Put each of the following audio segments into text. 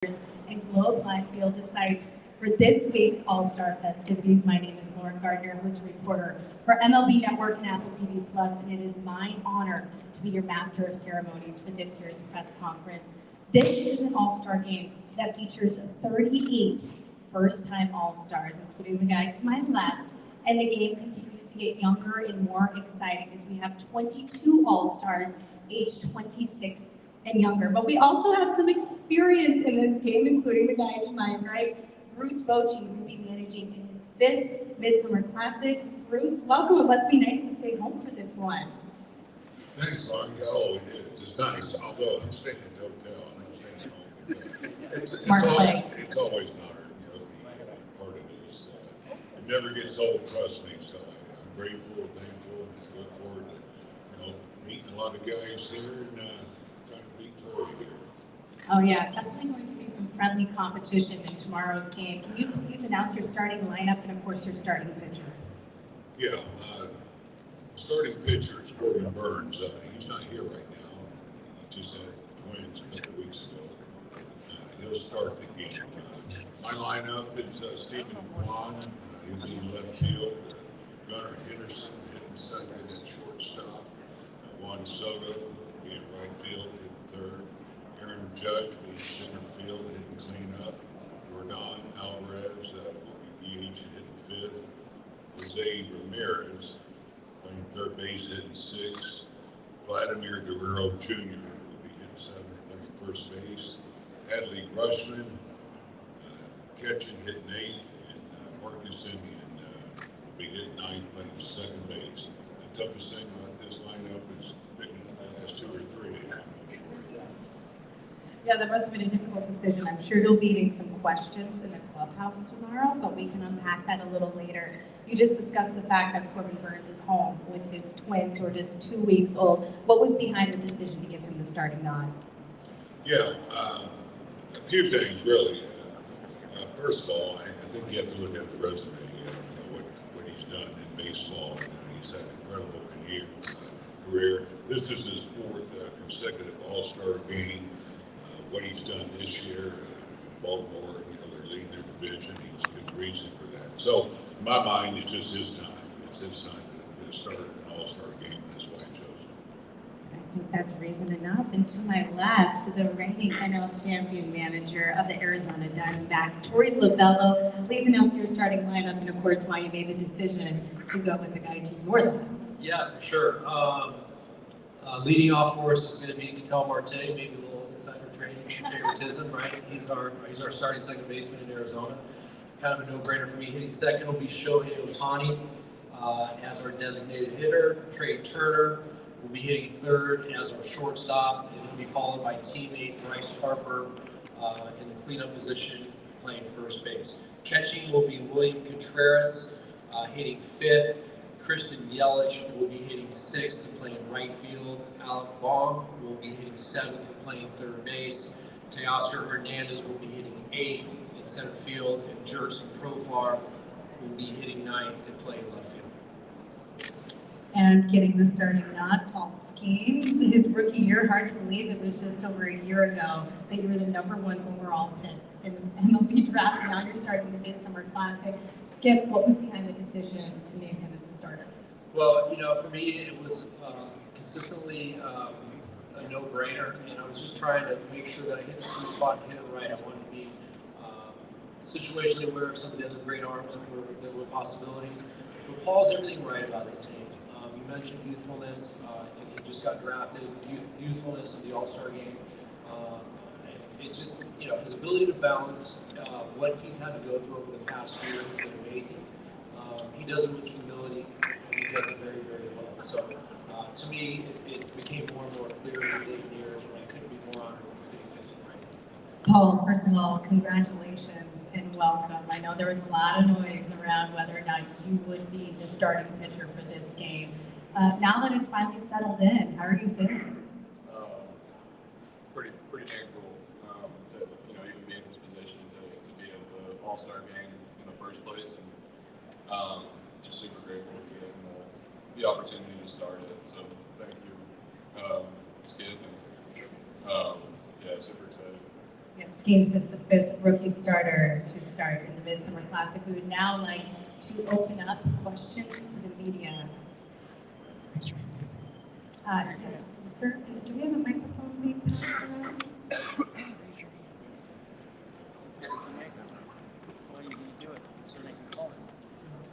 and Globe Live Field the site for this week's All-Star festivities. My name is Lauren Gardner, host and reporter for MLB Network and Apple TV Plus, and it is my honor to be your master of ceremonies for this year's press conference. This is an All-Star game that features 38 first-time All-Stars, including the guy to my left, and the game continues to get younger and more exciting as we have 22 All-Stars aged 26 and younger. But we also have some experience in this game, including the guy to my right, Bruce Bochy, who will be managing in his 5th Midsummer Classic. Bruce, welcome. It must be nice to stay home for this one. Thanks, Lauren. Oh, it is. It's nice. Although I'm staying in the hotel, I'm not staying at home. It's always an honor, to be part of this. It never gets old, trust me. So I'm grateful, thankful, and I look forward to meeting a lot of guys here and trying to beat Tori here. Oh yeah, definitely going to be some friendly competition in tomorrow's game. Can you please announce your starting lineup and of course your starting pitcher? Yeah, starting pitcher is Corbin Burns. He's not here right now. He just had twins a couple weeks ago. He'll start the game. My lineup is Stephen Kwan. He'll be in left field. Gunnar Henderson hitting second and shortstop. Juan Soto be in right field, hitting third. Aaron Judge be in center field, hitting cleanup. Rodon Alvarez will be DH hitting fifth. Jose Ramirez playing third base, hitting sixth. Vladimir Guerrero Jr. will be hitting seventh, playing first base. Adley Rushman catching, hitting eighth, and Marcus Simeon will be hitting ninth, playing second base. The toughest thing about this lineup is picking up the last two or three. Yeah, that must have been a difficult decision. I'm sure you'll be getting some questions in the clubhouse tomorrow, but we can unpack that a little later. You just discussed the fact that Corbin Burns is home with his twins who are just 2 weeks old. What was behind the decision to give him the starting nod? Yeah, a few things really. First of all, I think you have to look at the resume, what he's done in baseball. He's had an incredible career. This is his 4th consecutive All-Star game. What he's done this year, Baltimore, they're leading their division. He's a big reason for that. So, in my mind, it's just his time. It's his time to start an All-Star game. That's why I chose him. I think that's reason enough. And to my left, the reigning NL champion manager of the Arizona Diamondbacks, Tori Lovello. Please announce your starting lineup and, of course, why you made the decision to go with the guy to your left. Yeah, for sure. Leading off for us is going to be Ketel Marte, maybe a little insider training favoritism, right? He's our starting second baseman in Arizona. Kind of a no-brainer for me. Hitting second will be Shohei Ohtani as our designated hitter. Trey Turner will be hitting third as our shortstop, and he'll be followed by teammate Bryce Harper in the cleanup position, playing first base. Catching will be William Contreras hitting fifth. Kristen Yelich will be hitting sixth and playing right field. Alec Baum will be hitting seventh and playing third base. Teoscar Hernandez will be hitting eighth in center field, and Jerson Profar will be hitting ninth and playing left field. And getting the starting nod, Paul Skeens. His rookie year, hard to believe it was just over a year ago that you were the #1 overall pick in the MLB draft. Now you're starting the Midsummer Classic. Skip, what was behind the decision to name him as a starter? Well, for me, it was consistently a no-brainer, and I was just trying to make sure that I hit the sweet spot and hit it right. I wanted to be situationally aware of some of the other great arms that were possibilities. But Paul's everything right about this game. You mentioned youthfulness, and he just got drafted. Youthfulness in the All-Star game. It just, his ability to balance what he's had to go through over the past year has been amazing. He does it with humility, and he does it very, very well. So, to me, it became more and more clear as the day neared, and I couldn't be more honored to be sitting next to him right now. Paul, first of all, congratulations and welcome. I know there was a lot of noise around whether or not you would be the starting pitcher for this game. Now that it's finally settled in, how are you feeling? Pretty dang cool to even be in this position to be at the All-Star game in the first place, and just super grateful to be given the opportunity to start it. So thank you, Skip, and yeah, super excited. Yes, Gaines just the 5th rookie starter to start in the Midsummer Classic. We would now like to open up questions to the media. Yes, sir, do we have a microphone being passed around?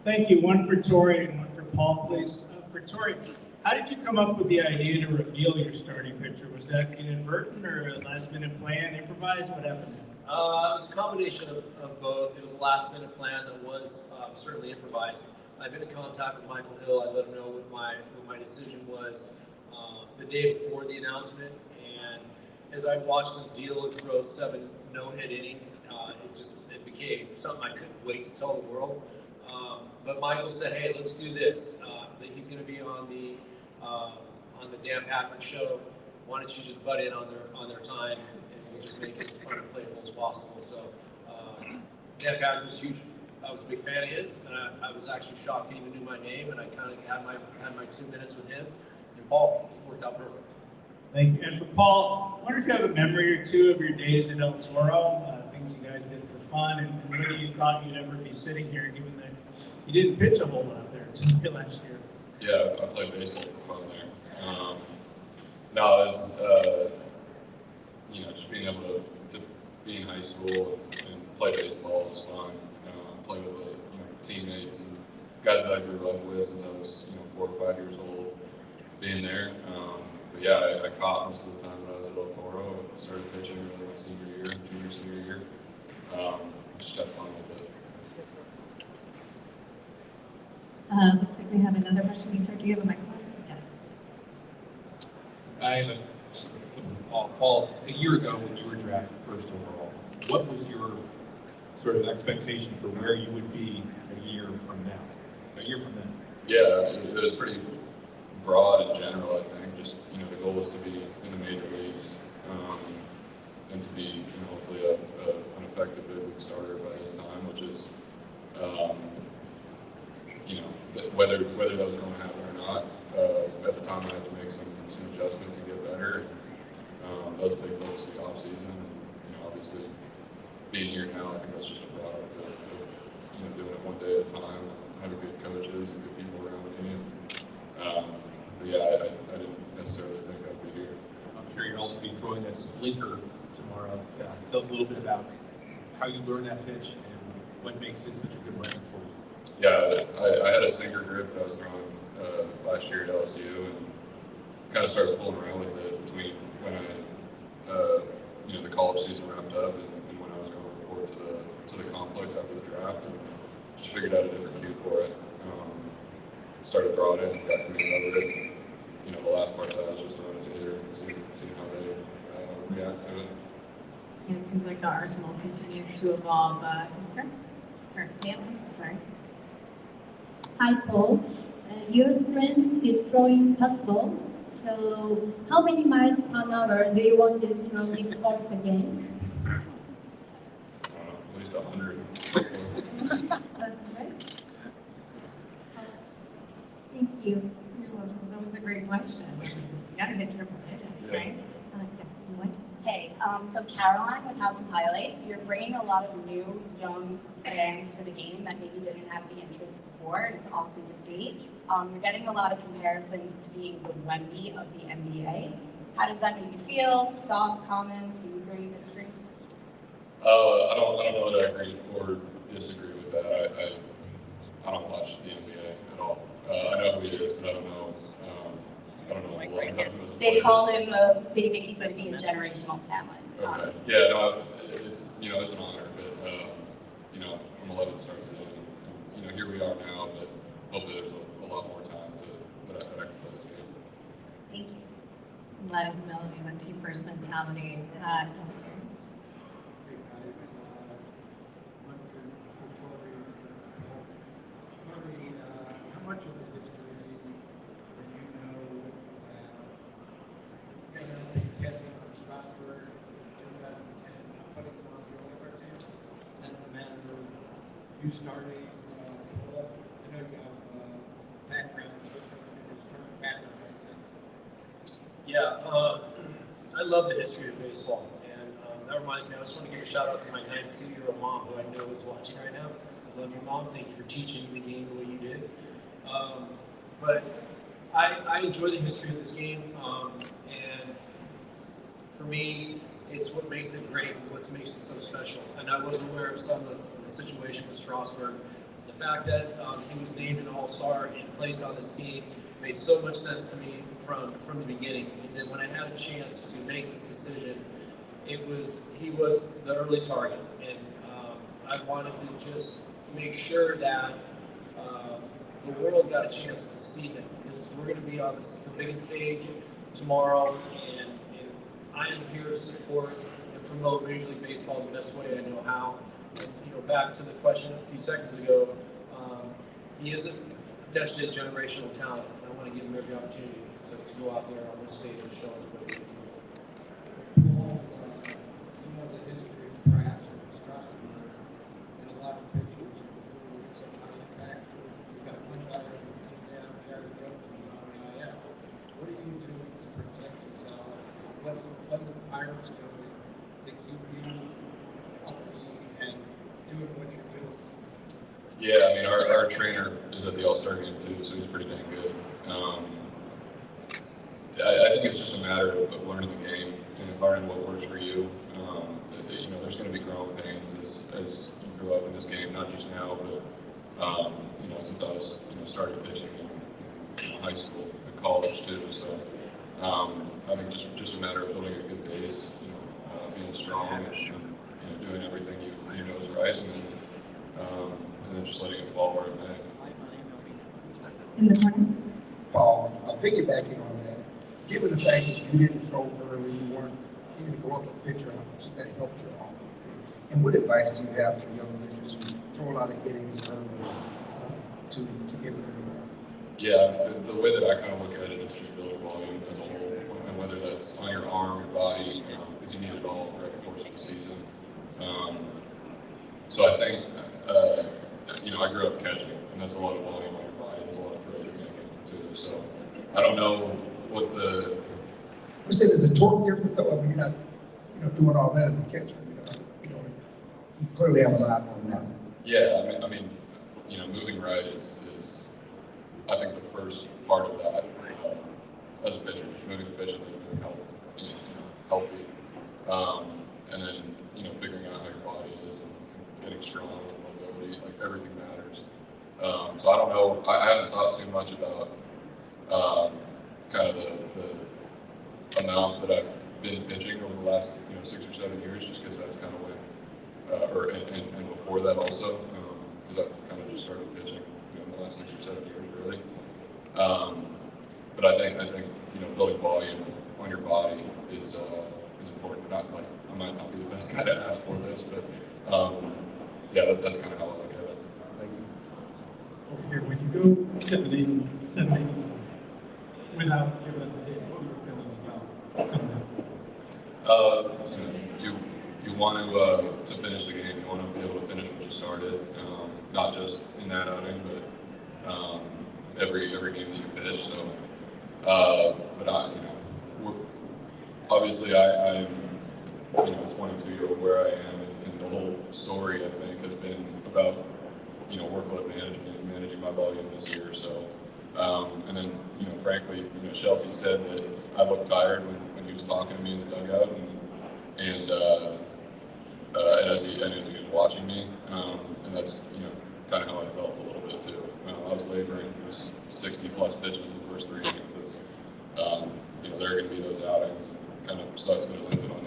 Thank you. One for Tori and one for Paul, please. For Tori, how did you come up with the idea to reveal your starting pitcher? Was that inadvertent or a last-minute plan, improvised? What happened? It was a combination of both. It was a last-minute plan that was certainly improvised. I've been in contact with Michael Hill. I let him know what my decision was the day before the announcement, and as I watched him deal and throw 7 no-hit innings, it became something I couldn't wait to tell the world. But Michael said, "Hey, let's do this. That he's going to be on the Dan Patrick show. Why don't you just butt in on their time, and we'll just make it as fun and playful as possible." So Dan Patrick was huge. I was a big fan of his, and I was actually shocked he even knew my name. And I kind of had my 2 minutes with him, and Paul, it worked out perfect. Thank you. And for Paul, I wonder if you have a memory or two of your days at El Toro, things you guys did for fun, and whether you thought you'd ever be sitting here, given that you didn't pitch a whole lot there until last year. Yeah, I played baseball for fun there. No, it was, just being able to be in high school and play baseball was fun. Play with teammates and guys that I grew up with since I was 4 or 5 years old, being there. But yeah, I caught most of the time when I was at El Toro. I started pitching really my junior, senior year. Just had fun with it. Looks like we have another question. You, sir, do you have a microphone? Yes. I have Paul, a year ago when you were drafted first overall, what was your sort of expectation for where you would be a year from now? Yeah, it was pretty broad in general, I think. Just, the goal was to be in the major leagues and to be, hopefully an effective big league starter by this time, which is, whether that was going to happen or not. At the time, I had to make some adjustments and get better. That was a big focus of the offseason. And, obviously, being here now, I think that's just a product of doing it one day at a time, having good coaches and good people around me. But yeah, I didn't necessarily think I'd be here. I'm sure you'll also be throwing that slinker tomorrow. Tell us a little bit about how you learned that pitch and what makes it such a good weapon for you. Yeah, I had a sinker grip that I was throwing last year at LSU, and kind of started fooling around with it between when the college season wrapped up and when I was going to report to the complex after the draft, and just figured out a different cue for it. Started throwing it and got command of it. And, the last part of that was just throwing it to hitter and seeing how they react to it. Yeah, it seems like the arsenal continues to evolve. Yes, sir? Or, yeah, sorry. Hi, Paul. Your strength is throwing fastball. So, how many miles per hour do you want to throw this first game? At least 100. Thank you. That was a great question. You gotta hit triple digits, right? Yes, what? Hey, so Caroline with House of Highlights, you're bringing a lot of new, young fans to the game that maybe didn't have the interest before, and it's awesome to see. You're getting a lot of comparisons to being the Wemby of the NBA. How does that make you feel? Thoughts, comments, do you agree, disagree? I don't know that I agree or disagree with that. I don't watch the NBA at all. I know who he is, but I don't know what They call him they think he's going to be a generational talent. Okay. Yeah, no, it's it's an honor, but I'm 11 starts in, and here we are now, but hopefully there's a lot more time that I can play this game. Thank you. A lot of humility and team first mentality. Yes, sir. How much of the history do you know about catching from Strasbourg in 2010, putting him on the All-Star team, and the matter of you starting? I know you have background, background. Yeah, I love the history of baseball, and that reminds me, I just want to give a shout out to my 92-year-old mom, who I know is watching right now. I love you, Mom. Thank you for teaching the game the way you did. But I enjoy the history of this game, and for me, it's what makes it great, what makes it so special. And I was aware of some of the situation with Strasburg. The fact that he was named an All-Star and placed on this team made so much sense to me from the beginning. And then when I had a chance to make this decision, he was the early target, and I wanted to just make sure that the world got a chance to see him. We're going to be on the biggest stage tomorrow, and I am here to support and promote Major League Baseball the best way I know how. And back to the question a few seconds ago, he is potentially a generational talent. I want to give him every opportunity to go out there on this stage and show everybody. Paul, you know the history of Pratt and Strasburg, and a lot of pitchers with such high impact. You've got one guy that comes down, Jared Jones, who's on the IL. What do you do to protect yourself? What's the Pirates doing to keep you healthy and doing what you're doing? Yeah, I mean, our trainer is at the All-Star game too, so he's pretty dang good. I think it's just a matter of learning the game and learning what works for you. There's going to be growing pains as you grow up in this game, not just now, but since I was started pitching in high school and college too. So I think just a matter of building a good base, being strong and doing everything you know is right, and then just letting it fall where it may. In the corner. Paul, piggybacking on that, given the fact that you didn't throw early, you weren't even to go up a pitcher, so that helped you all. And what advice do you have for young pitchers who throw a lot of innings early to get where you are? Yeah, the way that I kind of look at it is just building volume as a whole, and whether that's on your arm, your body, because you need it all throughout the course of the season. So I think, I grew up catching, and that's a lot of volume on your body. That's a lot of throws you're making too. So I don't know what the. You say there's a torque difference though. I mean, you're not, doing all that as a catcher. You clearly have a lot on that. Yeah, I mean, moving right is I think the first part of that as a pitcher, just moving efficiently, moving healthy, and then figuring out how your body is and getting strong and mobility, like everything matters. So I don't know. I haven't thought too much about kind of the amount that I've been pitching over the last 6 or 7 years, just because that's kind of when, and before that also, because I've kind of just started pitching in the last 6 or 7 years really. But I think building volume on your body is important. Not like I might not be the best guy to ask for this, but that's kind of how I look at it. Thank you. Over here, when you go 7 innings without giving up the hit, what were you feeling about coming out? You want to finish the game. You want to be able to finish what you started, not just in that outing, but every game that you pitch. So, but obviously I'm a 22-year-old where I am, and the whole story I think has been about workload management and managing my volume this year. So, and then frankly, Shelty said that I looked tired when he was talking to me in the dugout, and as he was watching me, and that's kind of how I felt a little bit too. I was laboring. It was 60 plus pitches in the first 3 innings. It's there are going to be those outings. It kind of sucks that it landed on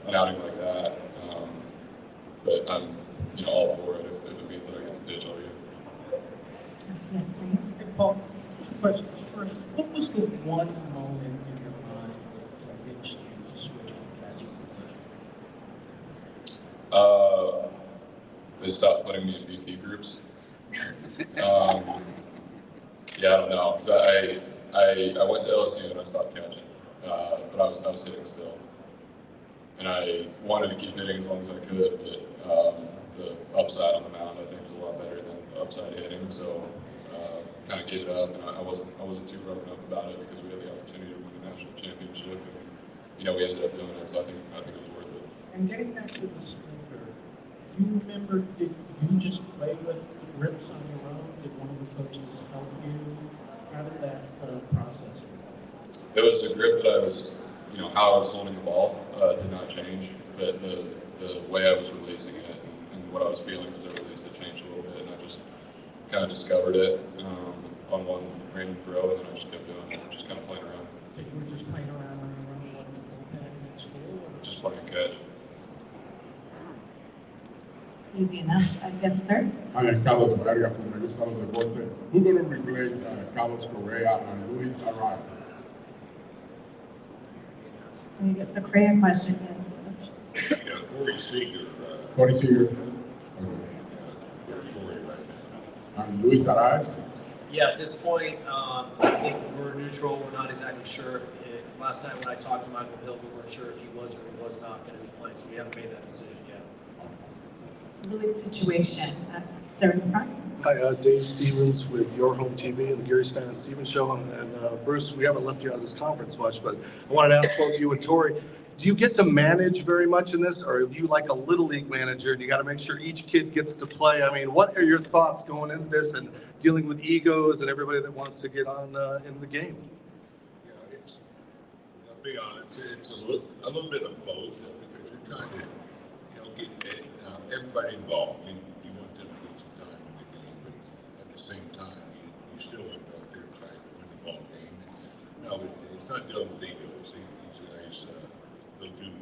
an outing like that, but I'm all for it if it means that I get to pitch all year. Yes, right. Hey, Paul, two questions. First, what was the one moment in your mind that made you switch from catching to pitching? They stopped putting me in BP groups. I don't know, because I went to LSU and I stopped catching, but I was hitting still, and I wanted to keep hitting as long as I could, but the upside on the mound I think was a lot better than the upside hitting, so kind of gave it up, and I wasn't too broken up about it because we had the opportunity to win the national championship, and we ended up doing it, so I think it was worth it. And getting back to the splinter, do you remember, did you just play with the grips on your own? Did one of the coaches help you? How did that process? It was the grip that I was, how I was holding the ball did not change, but the way I was releasing it and what I was feeling as I released it changed a little bit, and I just kind of discovered it on one random throw, and then I just kept doing it, just kind of playing around. So you were just playing around on your own, what, in school? Or? Just playing catch. Easy enough, I guess, sir. Alex Carlos Vargas from the Estado Deporte. Who's going to replace Carlos Correa and Luis Arraez? Let me get the Korean question. Yeah, Corey Seager. Corey Seager. Okay. Corey right now. And Luis Arraez? Yeah, at this point, I think we're neutral. We're not exactly sure. Last time when I talked to Michael Hill, we weren't sure if he was or he was not going to be playing, so we haven't made that decision yet. Fluid situation. Sir in front. Hi, Dave Stevens with Your Home TV and the Geary Stein Stevens Show. And Bruce, we haven't left you out of this conference much, but I wanted to ask both you and Tori, do you get to manage very much in this, or are you like a little league manager and you got to make sure each kid gets to play? I mean, what are your thoughts going into this and dealing with egos and everybody that wants to get on in the game? Yeah, I'll be honest, it's a little bit of both because you're trying to, get everybody involved. You want them to get some time in the game, but at the same time, you still want to go out there and try to win the ball game. No, it's not dealing with egos. These guys, they'll do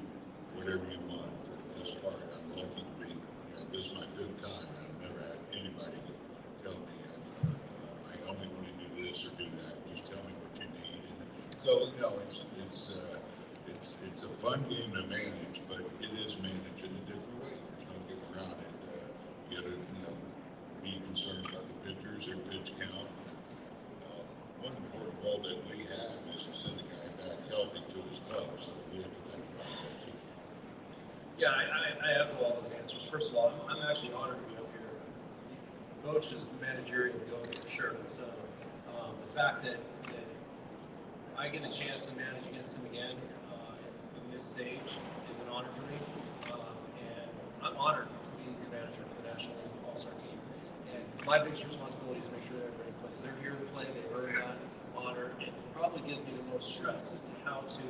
whatever you want for this part. I'm lucky to be, this is my 5th time. I've never had anybody tell me I only want to do this or do that. Just tell me what you need. And so, it's a fun game to manage, but it is managed in a different way. There's no getting around it. You got to, be concerned about the pitchers, their pitch count. One important role that we have is to send a guy back healthy to his club, so we have to think about that too. Yeah, I echo all those answers. First of all, I'm actually honored to be up here. Coach is the managerial goal for sure. So the fact that I get a chance to manage against him again in this stage is an honor for me. And I'm honored to be your manager for the National League All-Star team. And my biggest responsibility is to make sure that everybody plays. They're here to play, they've earned that honor, and it probably gives me the most stress as to how to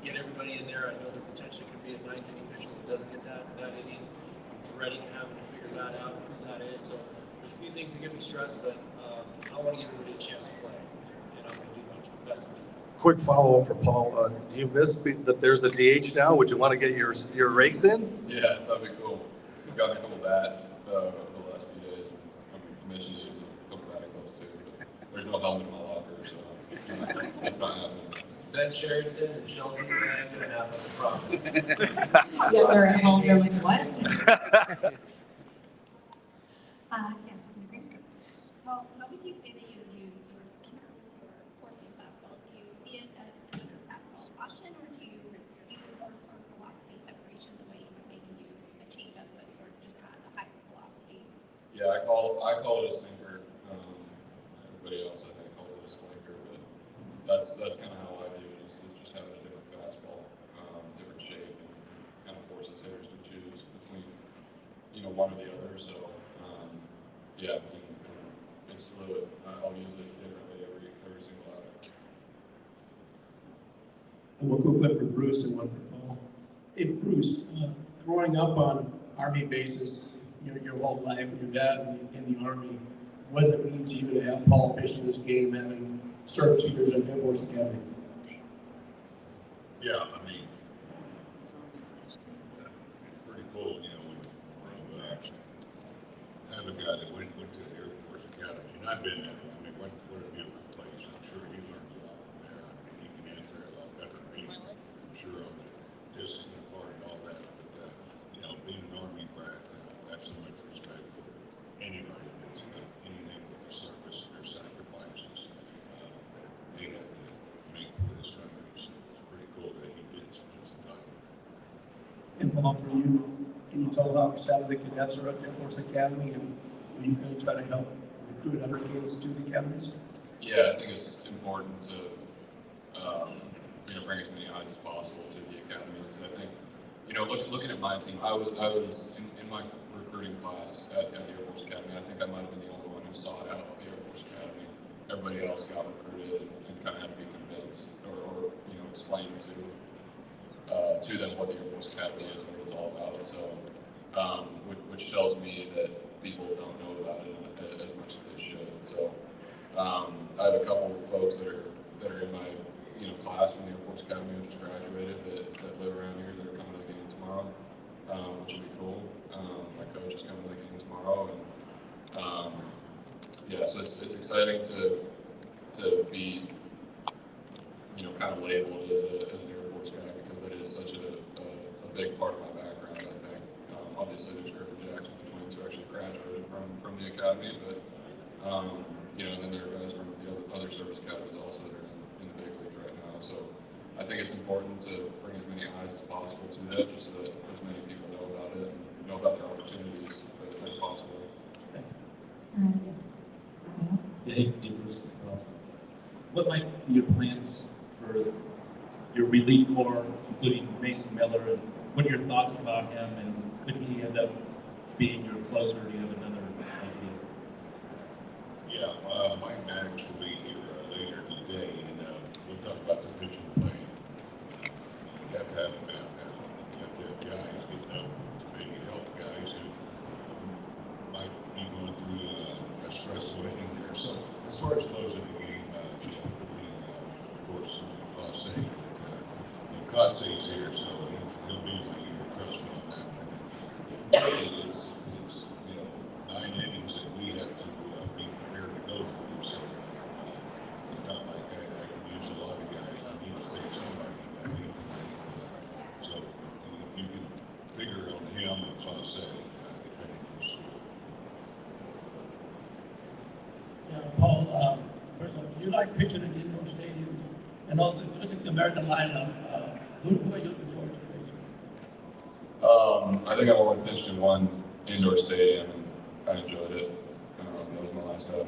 get everybody in there. I know there potentially could be a 9th inning pitcher that doesn't get that inning. I'm dreading having to figure that out, who that is. So there's a few things that give me stress, but I want to give everybody a chance to play, and I'm going to do my best to do that. Quick follow-up for Paul. Do you miss that there's a DH now? Would you want to get your race in? Yeah, that'd be cool. We've gotten a couple bats the last few days. I mentioned you use a couple batting gloves too, but there's no helmet in my locker, so it's not happening. Ben Sherrington and Shelby, that ain't gonna happen, I promise. Yeah, they're at home, they're like, what? Yes. Well, how would you say that you use your spinner for forcing fastball? Do you see it as another fastball option, or do you use it for velocity separation the way you would maybe use a changeup but sort of just at a higher velocity? Yeah, I call it a sinker. Everybody else, I think, call it a splinker, but that's kind of how I view it. Is just having a different fastball, different shape, and kind of forces hitters to choose between one or the other. So yeah, it's fluid. I'll use it differently every single outing. We'll go quick for Bruce and one for Paul. Hey, Bruce, growing up on Army bases, your whole life, and your dad in the Army, what does it mean to you to have Paul pitch in this game, having served 2 years at Air Force Academy? Yeah, I mean, it's pretty cool, when have a guy that went to the Air Force Academy, and I've been there. I mean, what a beautiful place. I'm sure he learns a lot from there. I mean, he can answer it a lot better than me. I'm sure on the discipline part and all that. But, being an Army brat, I have so much respect for anybody that's done anything with the service, their sacrifices that they had to make for this country. So it's pretty cool that he did spend some time there. And Paul, for you, can you tell how excited the cadets are at Air Force Academy, and are you going to try to help recruit other kids to the academies? Yeah, I think it's important to bring as many eyes as possible to the academies. I think you know, looking at my team, I was in my recruiting class at the Air Force Academy. I think I might have been the only one who sought out the Air Force Academy. Everybody else got recruited and kind of had to be convinced or you know, explain to them what the Air Force Academy is and what it's all about. So, which tells me that people don't know about it as much as they should. So, I have a couple of folks that are in my class from the Air Force Academy who just graduated that live around here that are coming to the game tomorrow, which would be cool. My coach is coming to the game tomorrow, and yeah, so it's exciting to be kind of labeled as an Air Force guy because that is such a big part of my background. I think obviously there's Griffin Jackson, the twins who actually graduated from the academy, but and then there are guys from the other service academies also that are in the big leagues right now. So I think it's important to bring as many eyes as possible to that, just so that as many people know about it and know about their opportunities as possible. Hey, Bruce, what might be your plans for your relief corps, including Mason Miller, and what are your thoughts about him, and could he end up being your closer? Do you have another idea? Yeah, Mike Maddox will be here later today, and we'll talk about the pitching plan. You have to have a map now. You have to have guys getting up to maybe help guys who might be going through a stressful inning there. So as far as closing the game, of course, Class A. But Class A is here, so he'll be my year. Trust me on that one. Really, it's 9 innings that we have to be prepared to go through. So it's not like I can use a lot of guys. I need to save somebody in that 8th inning. So you can figure on him and Class A, depending on the school. Yeah, Paul, first of all, do you like pitching in indoor stadiums? And also, if you look at the American lineup, who are you looking forward to facing? I think I've only pitched in one indoor stadium, and I enjoyed it. That was my last time.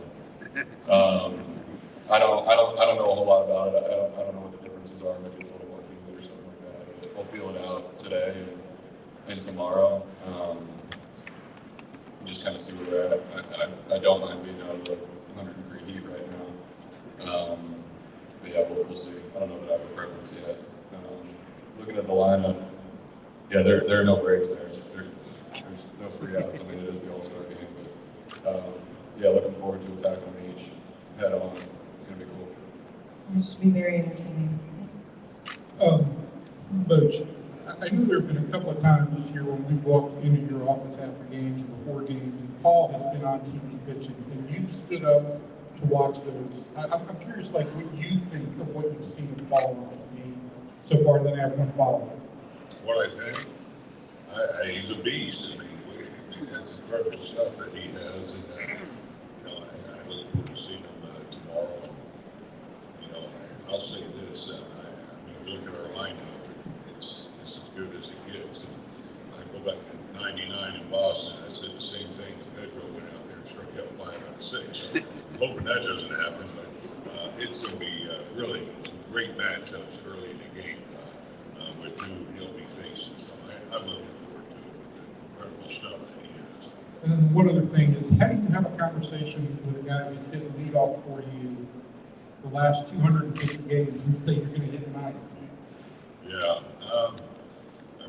I don't know a whole lot about it. I don't know what the differences are, maybe it's a little more humid or something like that. But we'll feel it out today and tomorrow. Just kind of see where we're at. I don't mind being out of the 100-degree heat right now. But yeah, we'll see. I don't know that I have a preference yet. Looking at the lineup, yeah, there are no breaks there. There's no free outs. I mean, it is the All-Star game, but yeah, looking forward to attacking them each head on. It's going to be cool. It should be very entertaining. Coach, I know there have been a couple of times this year when we walked into your office after games and before games, and Paul has been on TV pitching, and you've stood up to watch those. I'm curious, like, what you think of what you've seen of Paul in the game so far, and then I have one follow-up. What I think, he's a beast. I mean, that's incredible stuff that he has, and I look forward to seeing him tomorrow. I'll say this: I mean, look at our lineup; it's as good as it gets. And I go back to '99 in Boston. I said the same thing. Pedro went out there and struck out 5 out of 6. So I'm hoping that doesn't happen, but it's going to be really great matchups early in the game. With who he'll be facing. So I'm looking forward to it with the incredible stuff that he has. And then one other thing is, how do you have a conversation with a guy who's hit leadoff for you the last 250 games and say you're going to hit 9? Yeah, I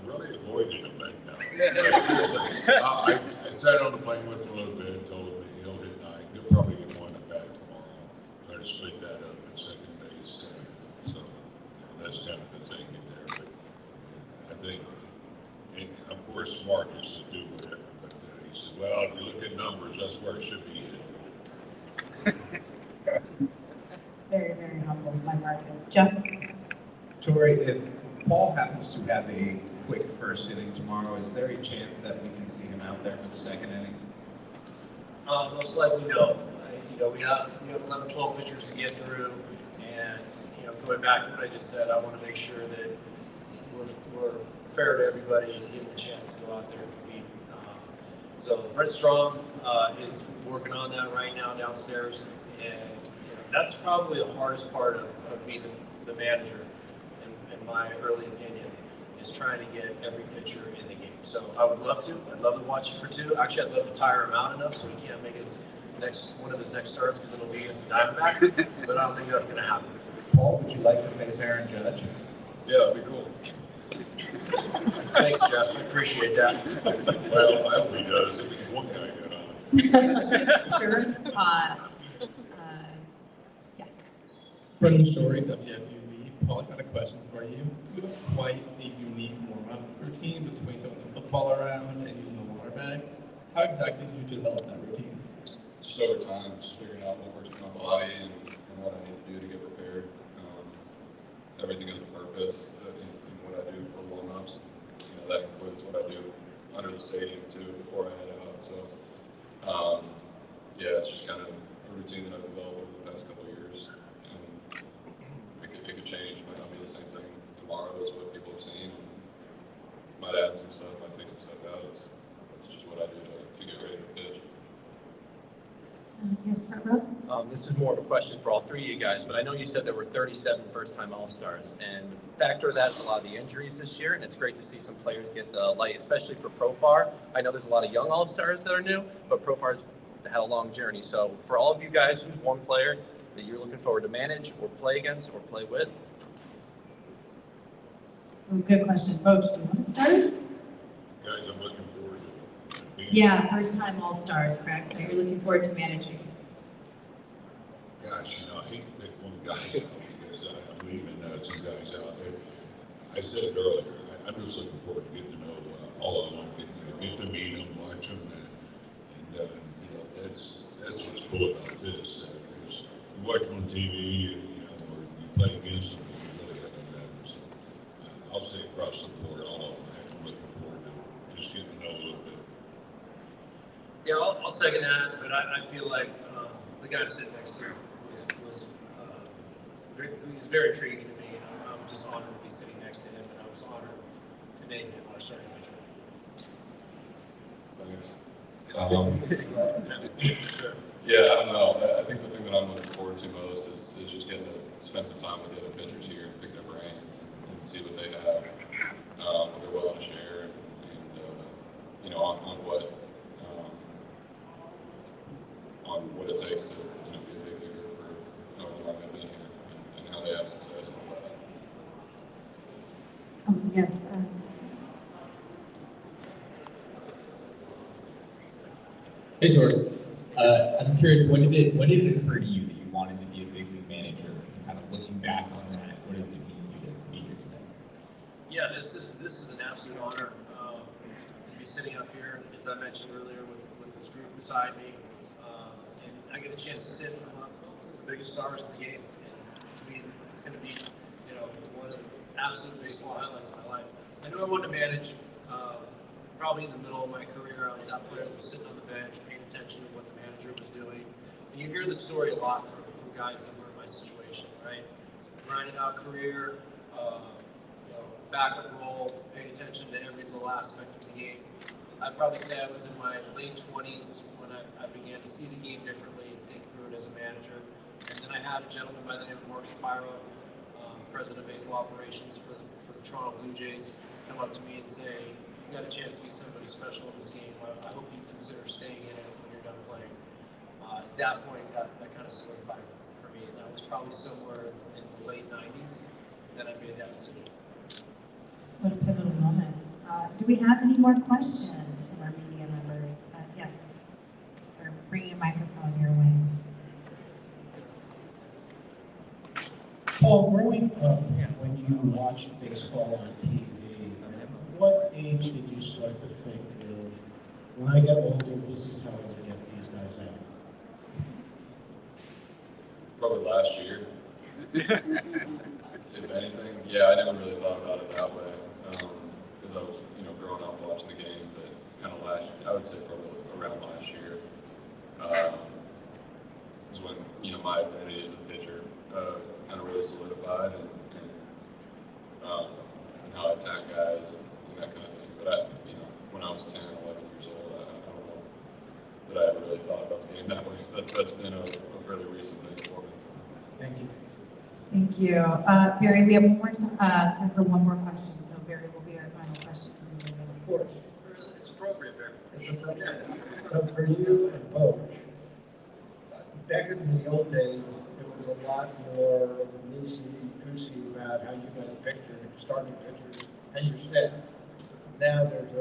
really avoided him right now. Seriously, I sat on the plane with him a little bit, told him that he'll hit 9. He'll probably get 1 at bat tomorrow. Try to split that up at second base. So that's kind of the thing in there. But I think, and of course, Marcus will do whatever. But he said, well, if you look at numbers, that's where it should be hit. Very, very helpful by Marcus. Jeff? Tori, if Paul happens to have a quick first inning tomorrow, is there a chance that we can see him out there for the second inning? Most likely no. We have 11, 12 pitchers to get through, and going back to what I just said, I want to make sure that we're fair to everybody and give them a chance to go out there and compete. So Brent Strong is working on that right now downstairs, and that's probably the hardest part of being the manager, in my early opinion, is trying to get every pitcher in the game. So I would love to. I'd love to watch it for 2. Actually, I'd love to tire him out enough so he can't make one of his next starts because it'll be against the Diamondbacks. But I don't think that's going to happen. Paul, would you like to face Aaron Judge? Yeah, that'd be cool. Thanks, Jeff. I appreciate that. Well, I hope he does. At least one guy got on. Stir in the pot. Yes. Brendan Story, WFUV. Paul, I got a question for you. You have quite a unique warm-up routine between throwing the football around and using the water bags. How exactly did you develop that routine? Just over time, just figuring out what works for my body and what I need to do to get prepared. Everything has a purpose in what I do for warm-ups. That includes what I do under the stadium too before I head out. So, yeah, it's just kind of a routine that I've developed over the past couple of years. And it could change. It might not be the same thing tomorrow as what people have seen. Might add some stuff, might take some stuff out. It's just what I do to get ready to pitch. Yes, front row. This is more of a question for all 3 of you guys, but I know you said there were 37 first-time All-Stars, and factor that's a lot of the injuries this year, and it's great to see some players get the light, especially for Profar. I know there's a lot of young All-Stars that are new, but Profar's had a long journey. So for all of you guys, who's one player that you're looking forward to manage or play against or play with? Good question. Coach, do you want to start? Guys, I'm looking forward to being. Yeah, first-time All-Stars, correct? That you're looking forward to managing. Gosh, I hate to pick one guy out because I'm leaving some guys out there. I said it earlier, I'm just looking forward to getting to know all of them, get to meet them, watch them, and that's what's cool about this. Because you watch them on TV, or you play against them, you really have to know. So I'll say across the board, all of them, I'm looking forward to just getting to know a little bit. Yeah, I'll second that, but I feel like the guy I'm sitting next to he's very intriguing to me. I'm just honored to be sitting next to him, and I was honored to name him our starting pitcher. Thanks. Yeah, I don't know. I think the thing that I'm looking forward to most is just getting to spend some time with the other pitchers here and pick their brains and see what they have, what they're willing to share, and on what it takes to be a big leaguer for however long I've been here and how they have success and all that. Yes. Hey, Jordan. I'm curious, when did it occur to you that you wanted to be a big league manager? Kind of looking back on that, what does it mean to you to be here today? Yeah, this is an absolute honor to be sitting up here, as I mentioned earlier, with this group beside me, and I get a chance to sit amongst the biggest stars in the game. And to me, it's going to be, one of the absolute baseball highlights of my life. I knew I wanted to manage. Probably in the middle of my career, I was out there sitting on the bench, paying attention to what the manager was doing. And you hear the story a lot from guys that were in my situation, right? Grinding out career, backup role, paying attention to every little aspect of the game. I'd probably say I was in my late 20s when I began to see the game differently and think through it as a manager. And then I had a gentleman by the name of Mark Shapiro, president of baseball operations for the Toronto Blue Jays, come up to me and say, "You got a chance to be somebody special in this game. I hope you consider staying in it when you're done playing." At that point, that kind of solidified it for me, and that was probably somewhere in the late 90s that I made that decision. What a pivotal moment. Do we have any more questions from our media members? Yes. Or bring a microphone your way. Paul, growing up, when you watched baseball on TV, what age did you start to think of, when I get older, this is how I'm going to get these guys out? Probably last year. If anything, yeah, I never really thought about it that way because I was, growing up watching the game. But kind of I would say probably around last year was when my identity as a pitcher kind of really solidified and how I attack guys and that kind of thing. But when I was 10, 11 years old, I don't know that I ever really thought about the game that way. That's been a fairly recent thing for me. Thank you. Thank you. Barry, we have time for one more question. So Barry will be course. It's appropriate, Barry. It's appropriate. So for you and Coach, back in the old days, it was a lot more loosey-goosey about how you guys picked your starting pitchers and your staff. Now there's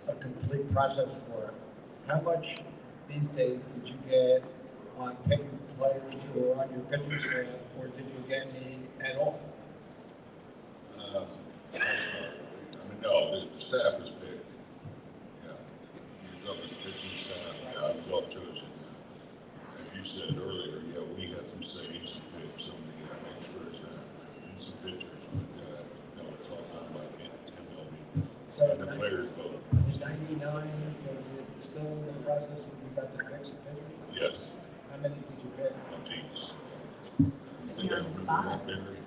a complete process for it. How much these days did you get on picking players who are on your pitching staff, or did you get any at all? No, the staff is big. Yeah. He's up with the pitching staff. Yeah, I was all chosen. As you said earlier, yeah, we had some say, some picks, some of the extras, and some pitchers. But no, it's all done by MLB. So And the players vote. In 99, was it still in the process when you got the picks and pitchers? Yes. How many did you pick? Oh, geez. You think I remember that, Barry?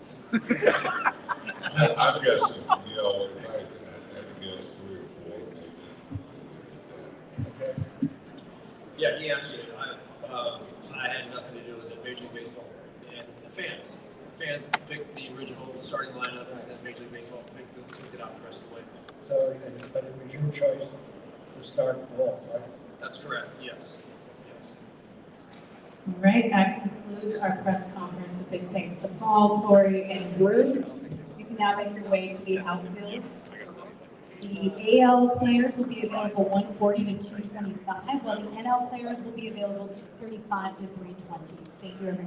I'm guessing, you know, if I had to guess 3 or 4, maybe. Okay. Yeah, he answered it. I had nothing to do with it. Major League Baseball and the fans. The fans picked the original starting lineup, and then Major League Baseball picked it out the rest of the way. So, but it was your choice to start ball, right? That's correct. Yes. Yes. All right, that concludes our press conference. A big thanks to Paul, Tori, and Bruce. You can now make your way to the outfield. The AL players will be available 140 to 225, while the NL players will be available 235 to 320. Thank you, everyone.